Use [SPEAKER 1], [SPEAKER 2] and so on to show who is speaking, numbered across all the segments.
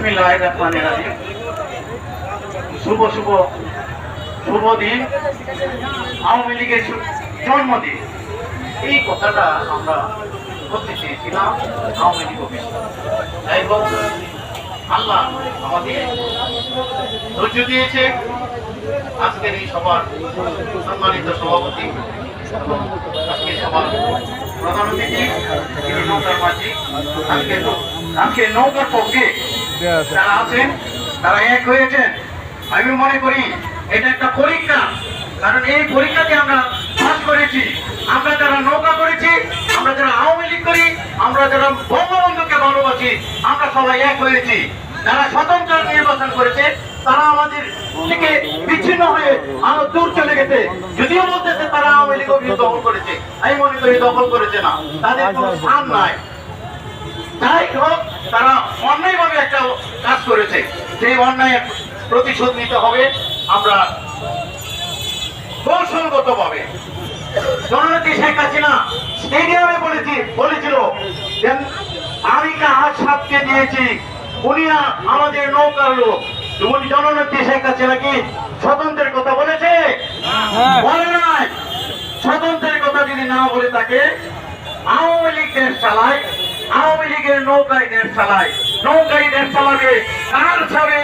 [SPEAKER 1] বিসমিল্লাহির রহমানির রহিম। শুভ শুভ শুভ দিন, আওয়ামী লীগের জন্মদিন। এই কথাটা আমরা করতে চেয়েছিলাম আওয়ামী লীগ অফিসে। যাই হোক, আল্লাহ আমাদের ধৈর্য দিয়েছে। আজকের এই সভার সম্মানিত সভাপতি এবং আজকের সভার প্রধান অতিথি তিনি নৌকার মাঝি, আজকে নৌকার পক্ষে যারা আছেন তারা এক হয়েছেন। আমি মনে করি এটা একটা পরীক্ষা, কারণ এই পরীক্ষাতে আমরা পাস করেছি। আমরা যারা নৌকা করেছি, আমরা যারা আওয়ামী লীগ করি, আমরা যারা বঙ্গবন্ধুকে ভালোবাসি, আমরা সবাই এক হয়েছি। যারা স্বতন্ত্র নির্বাচন করেছে তারা আমাদের থেকে বিচ্ছিন্ন হয়ে আরো দূর চলে গেছে। যদিও বলতেছে তারা আওয়ামী লীগ দখল করেছে, আমি মনে করি দখল করেছে না, তাদের কোনো স্থান নাই। যাই হোক, তারা অন্যায়ভাবে একটা কাজ করেছে, সেই অন্যায় প্রতিশোধ নিতে হবে। আমরা কৌশলগত ভাবে জননেত্রী শেখ হাসিনা স্টেডিয়ামে বলেছিল যে আমি হাত সাপকে দিয়েছি, উনি আমাদের নৌকার লোক। জননেত্রী শেখ হাসিনা কি স্বতন্ত্রের কথা বলেছে? বলে নাই। স্বতন্ত্রের কথা যদি না বলে থাকে, আওয়ামী লীগ দেশ চালায়, আওয়ামী লীগের নৌকায় দেশ চালায়, নৌকায় দেশ চালাবে, কার ছাড়ে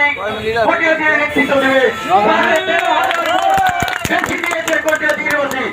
[SPEAKER 1] কোটিয়া দিয়ে নেতৃত্ব দেবে। বেশি দিয়েছে কোটিয়া দিয়ে বসি।